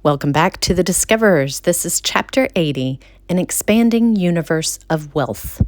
Welcome back to The Discoverers. This is Chapter 80, An Expanding Universe of Wealth.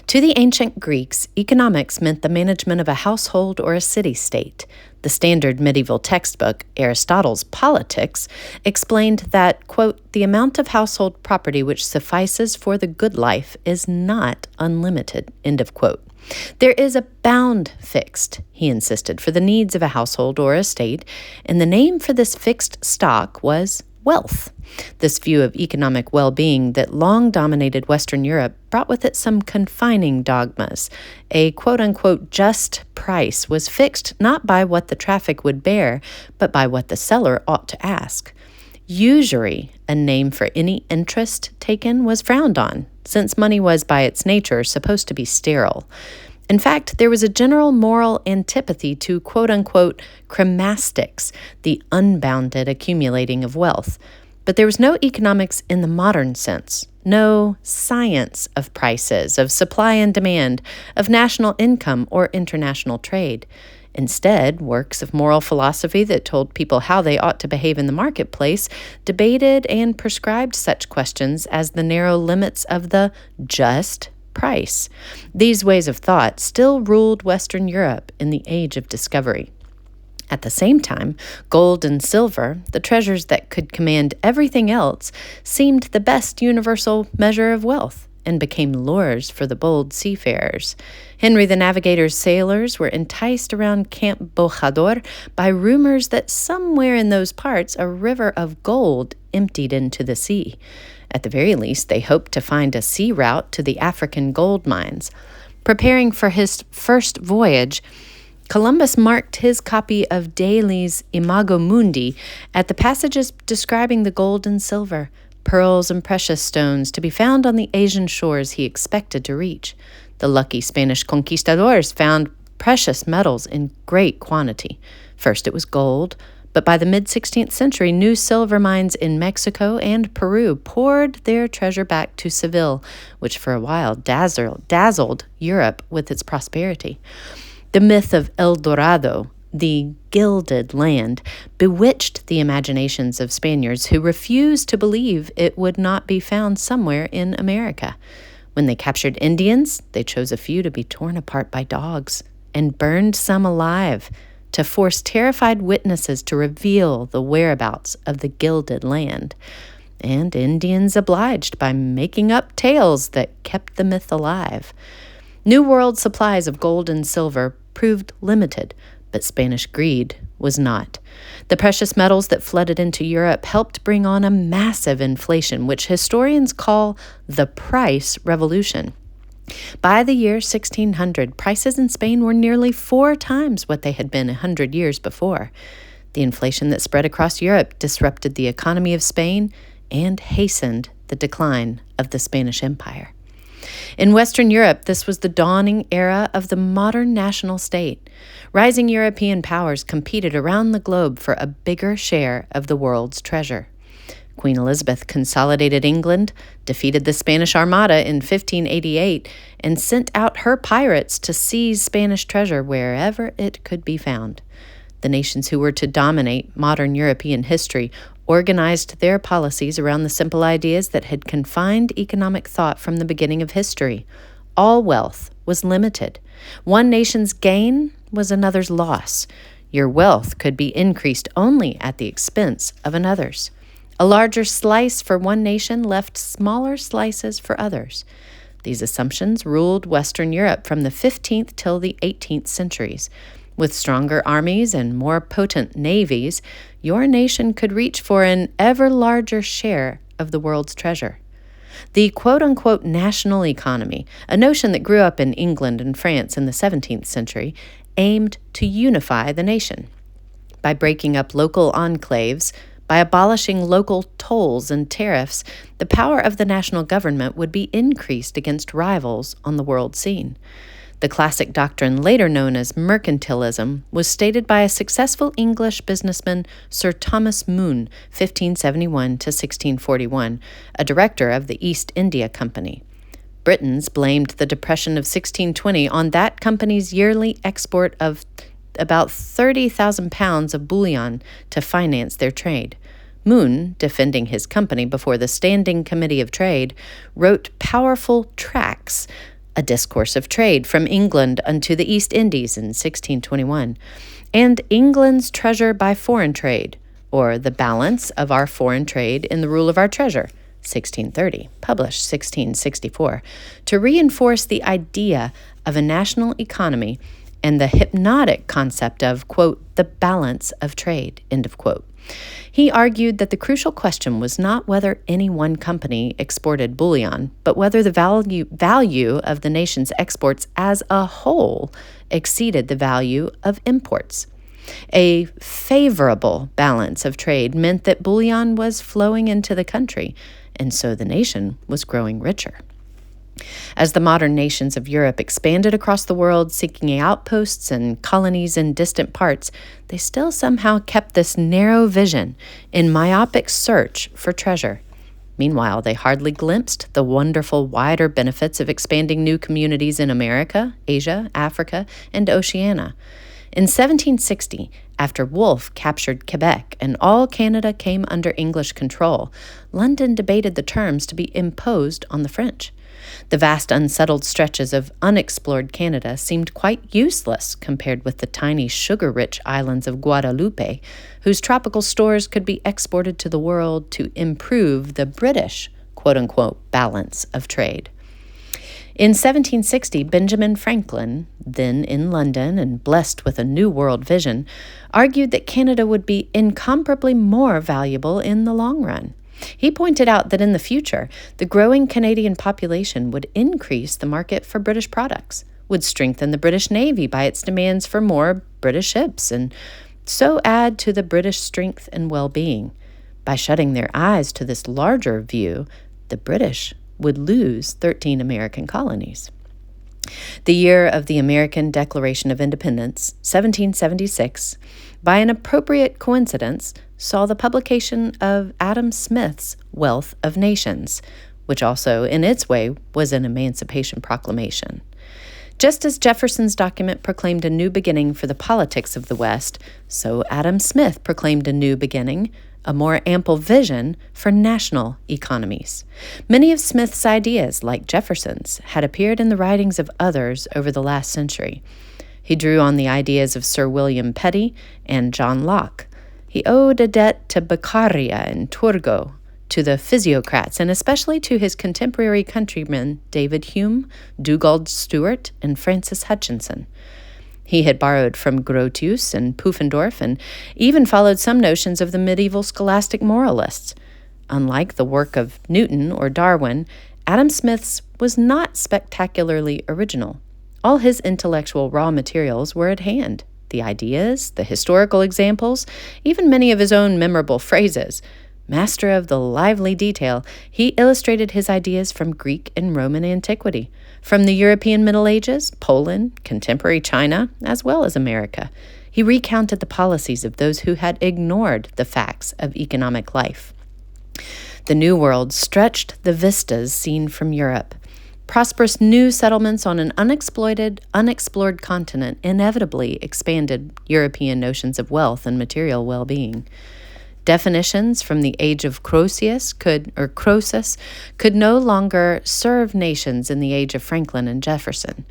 To the ancient Greeks, economics meant the management of a household or a city-state. The standard medieval textbook, Aristotle's Politics, explained that, quote, the amount of household property which suffices for the good life is not unlimited, end of quote. There is a bound fixed, he insisted, for the needs of a household or estate, and the name for this fixed stock was wealth. This view of economic well-being that long dominated Western Europe brought with it some confining dogmas. A quote-unquote just price was fixed not by what the traffic would bear, but by what the seller ought to ask. Usury, a name for any interest taken, was frowned on, since money was by its nature supposed to be sterile. In fact, there was a general moral antipathy to quote-unquote cremastics, the unbounded accumulating of wealth. But there was no economics in the modern sense, no science of prices, of supply and demand, of national income or international trade. Instead, works of moral philosophy that told people how they ought to behave in the marketplace debated and prescribed such questions as the narrow limits of the just price. These ways of thought still ruled Western Europe in the Age of Discovery. At the same time, gold and silver, the treasures that could command everything else, seemed the best universal measure of wealth and became lures for the bold seafarers. Henry the Navigator's sailors were enticed around Camp Bojador by rumors that somewhere in those parts a river of gold emptied into the sea. At the very least, they hoped to find a sea route to the African gold mines. Preparing for his first voyage, Columbus marked his copy of Daly's Imago Mundi at the passages describing the gold and silver, pearls and precious stones to be found on the Asian shores he expected to reach. The lucky Spanish conquistadors found precious metals in great quantity. First it was gold, but by the mid-16th century, new silver mines in Mexico and Peru poured their treasure back to Seville, which for a while dazzled Europe with its prosperity. The myth of El Dorado, the gilded land, bewitched the imaginations of Spaniards who refused to believe it would not be found somewhere in America. When they captured Indians, they chose a few to be torn apart by dogs and burned some alive to force terrified witnesses to reveal the whereabouts of the gilded land. And Indians obliged by making up tales that kept the myth alive. New World supplies of gold and silver proved limited, but Spanish greed was not. The precious metals that flooded into Europe helped bring on a massive inflation, which historians call the price revolution. By the year 1600, prices in Spain were nearly 4 times what they had been 100 years before. The inflation that spread across Europe disrupted the economy of Spain and hastened the decline of the Spanish Empire. In Western Europe, this was the dawning era of the modern national state. Rising European powers competed around the globe for a bigger share of the world's treasure. Queen Elizabeth consolidated England, defeated the Spanish Armada in 1588, and sent out her pirates to seize Spanish treasure wherever it could be found. The nations who were to dominate modern European history organized their policies around the simple ideas that had confined economic thought from the beginning of history. All wealth was limited. One nation's gain was another's loss. Your wealth could be increased only at the expense of another's. A larger slice for one nation left smaller slices for others. These assumptions ruled Western Europe from the 15th till the 18th centuries. With stronger armies and more potent navies, your nation could reach for an ever larger share of the world's treasure. The quote-unquote national economy, a notion that grew up in England and France in the 17th century, aimed to unify the nation. By breaking up local enclaves, by abolishing local tolls and tariffs, the power of the national government would be increased against rivals on the world scene. The classic doctrine, later known as mercantilism, was stated by a successful English businessman, Sir Thomas Moon, 1571 to 1641, a director of the East India Company. Britons blamed the Depression of 1620 on that company's yearly export of about 30,000 pounds of bullion to finance their trade. Moon, defending his company before the Standing Committee of Trade, wrote powerful tracts, A Discourse of Trade from England unto the East Indies in 1621, and England's Treasure by Foreign Trade, or The Balance of Our Foreign Trade in the Rule of Our Treasure, 1630, published 1664, to reinforce the idea of a national economy and the hypnotic concept of, quote, the balance of trade, end of quote. He argued that the crucial question was not whether any one company exported bullion, but whether the value of the nation's exports as a whole exceeded the value of imports. A favorable balance of trade meant that bullion was flowing into the country, and so the nation was growing richer. As the modern nations of Europe expanded across the world, seeking outposts and colonies in distant parts, they still somehow kept this narrow vision in myopic search for treasure. Meanwhile, they hardly glimpsed the wonderful wider benefits of expanding new communities in America, Asia, Africa, and Oceania. In 1760, after Wolfe captured Quebec and all Canada came under English control, London debated the terms to be imposed on the French. The vast unsettled stretches of unexplored Canada seemed quite useless compared with the tiny sugar-rich islands of Guadeloupe, whose tropical stores could be exported to the world to improve the British, quote-unquote, balance of trade. In 1760, Benjamin Franklin, then in London and blessed with a New World vision, argued that Canada would be incomparably more valuable in the long run. He pointed out that in the future, the growing Canadian population would increase the market for British products, would strengthen the British Navy by its demands for more British ships, and so add to the British strength and well-being. By shutting their eyes to this larger view, the British would lose 13 American colonies. The year of the American Declaration of Independence, 1776, by an appropriate coincidence, saw the publication of Adam Smith's Wealth of Nations, which also, in its way, was an Emancipation Proclamation. Just as Jefferson's document proclaimed a new beginning for the politics of the West, so Adam Smith proclaimed a new beginning, a more ample vision for national economies. Many of Smith's ideas, like Jefferson's, had appeared in the writings of others over the last century. He drew on the ideas of Sir William Petty and John Locke. He owed a debt to Beccaria and Turgot, to the physiocrats, and especially to his contemporary countrymen David Hume, Dugald Stewart, and Francis Hutchinson. He had borrowed from Grotius and Pufendorf and even followed some notions of the medieval scholastic moralists. Unlike the work of Newton or Darwin, Adam Smith's was not spectacularly original. All his intellectual raw materials were at hand: the ideas, the historical examples, even many of his own memorable phrases. Master of the lively detail, he illustrated his ideas from Greek and Roman antiquity, from the European Middle Ages, Poland, contemporary China, as well as America. He recounted the policies of those who had ignored the facts of economic life. The New World stretched the vistas seen from Europe. Prosperous new settlements on an unexplored continent inevitably expanded European notions of wealth and material well-being. Definitions from the age of Croesus could no longer serve nations in the age of Franklin and Jefferson.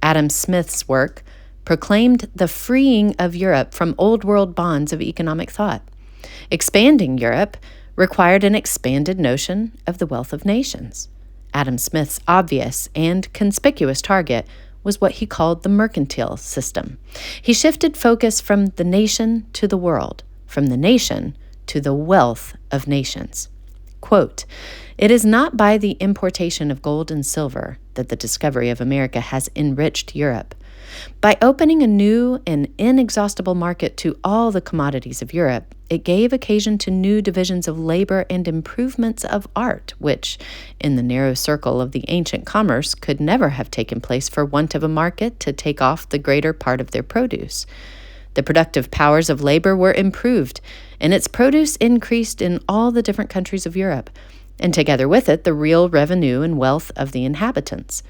Adam Smith's work proclaimed the freeing of Europe from old world bonds of economic thought. Expanding Europe required an expanded notion of the wealth of nations. Adam Smith's obvious and conspicuous target was what he called the mercantile system. He shifted focus from the nation to the world, from the nation to the wealth of nations. Quote, "It is not by the importation of gold and silver that the discovery of America has enriched Europe. By opening a new and inexhaustible market to all the commodities of Europe, it gave occasion to new divisions of labor and improvements of art, which, in the narrow circle of the ancient commerce, could never have taken place for want of a market to take off the greater part of their produce. The productive powers of labor were improved, and its produce increased in all the different countries of Europe, and together with it the real revenue and wealth of the inhabitants.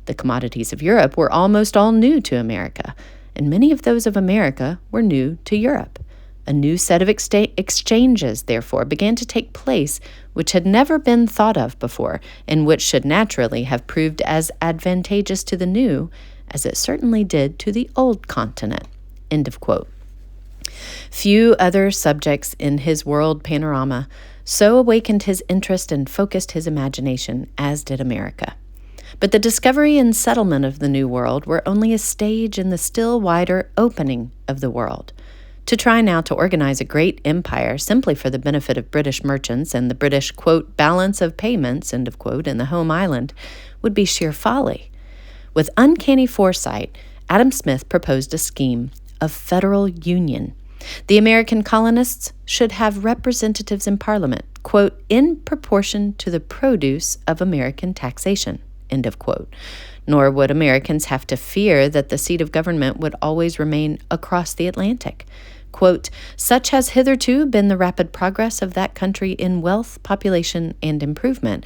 The commodities of Europe were almost all new to America, and many of those of America were new to Europe. A new set of exchanges, therefore, began to take place which had never been thought of before, and which should naturally have proved as advantageous to the new as it certainly did to the old continent." End of quote. Few other subjects in his world panorama so awakened his interest and focused his imagination as did America. But the discovery and settlement of the New World were only a stage in the still wider opening of the world. To try now to organize a great empire simply for the benefit of British merchants and the British, quote, balance of payments, end of quote, in the home island would be sheer folly. With uncanny foresight, Adam Smith proposed a scheme of federal union. The American colonists should have representatives in Parliament, quote, in proportion to the produce of American taxation, end of quote. Nor would Americans have to fear that the seat of government would always remain across the Atlantic. Quote, "Such has hitherto been the rapid progress of that country in wealth, population, and improvement,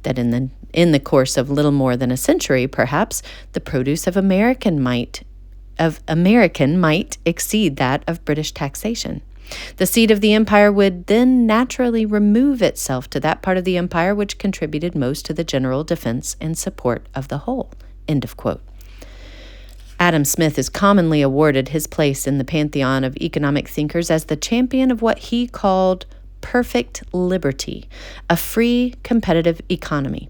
that in the course of little more than a century, perhaps, the produce of American might exceed that of British taxation. The seat of the empire would then naturally remove itself to that part of the empire which contributed most to the general defense and support of the whole." End of quote. Adam Smith is commonly awarded his place in the pantheon of economic thinkers as the champion of what he called perfect liberty, a free, competitive economy.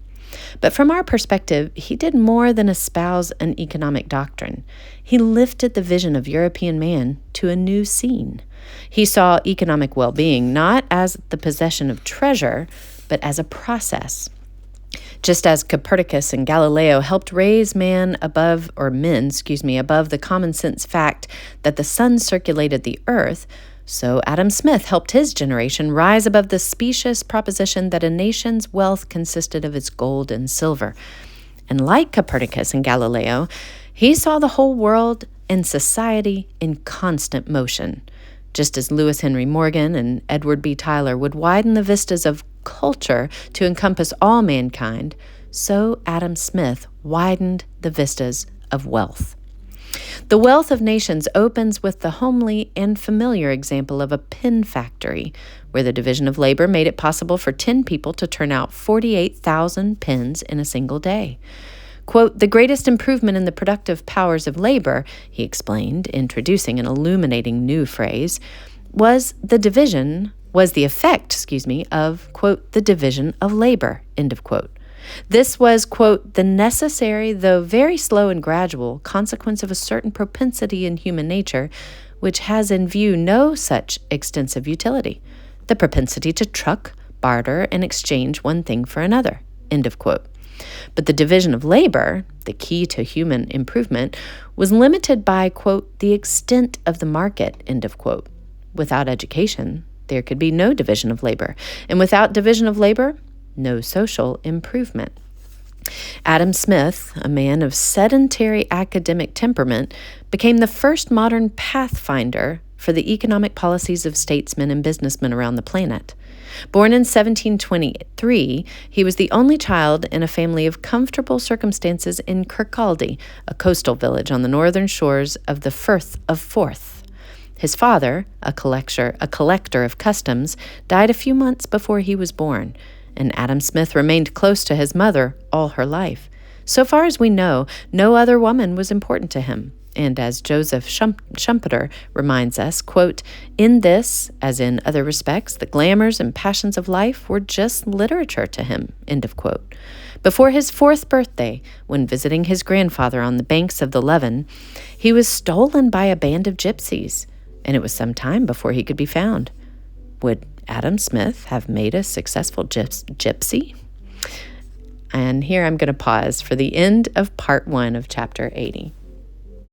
But from our perspective, he did more than espouse an economic doctrine. He lifted the vision of European man to a new scene. He saw economic well-being not as the possession of treasure, but as a process. Just as Copernicus and Galileo helped raise men above the common sense fact that the sun circulated the earth, so Adam Smith helped his generation rise above the specious proposition that a nation's wealth consisted of its gold and silver. And like Copernicus and Galileo, he saw the whole world and society in constant motion. Just as Lewis Henry Morgan and Edward B. Tyler would widen the vistas of culture to encompass all mankind, so Adam Smith widened the vistas of wealth. The wealth of nations opens with the homely and familiar example of a pin factory, where the division of labor made it possible for 10 people to turn out 48,000 pins in a single day. Quote, "The greatest improvement in the productive powers of labor," he explained, introducing an illuminating new phrase, was the effect of, quote, "the division of labor," end of quote. This was, quote, "the necessary, though very slow and gradual, consequence of a certain propensity in human nature, which has in view no such extensive utility, the propensity to truck, barter, and exchange one thing for another," end of quote. But the division of labor, the key to human improvement, was limited by, quote, "the extent of the market," end of quote. Without education, there could be no division of labor, and without division of labor, no social improvement. Adam Smith, a man of sedentary academic temperament, became the first modern pathfinder for the economic policies of statesmen and businessmen around the planet. Born in 1723, he was the only child in a family of comfortable circumstances in Kirkcaldy, a coastal village on the northern shores of the Firth of Forth. His father, a collector of customs, died a few months before he was born, and Adam Smith remained close to his mother all her life. So far as we know, no other woman was important to him. And as Joseph Schumpeter reminds us, quote, "In this, as in other respects, the glamours and passions of life were just literature to him," end of quote. Before his 4th birthday, when visiting his grandfather on the banks of the Leven, he was stolen by a band of gypsies, and it was some time before he could be found. Would Adam Smith have made a successful gypsy? And here I'm going to pause for the end of part 1 of chapter 80.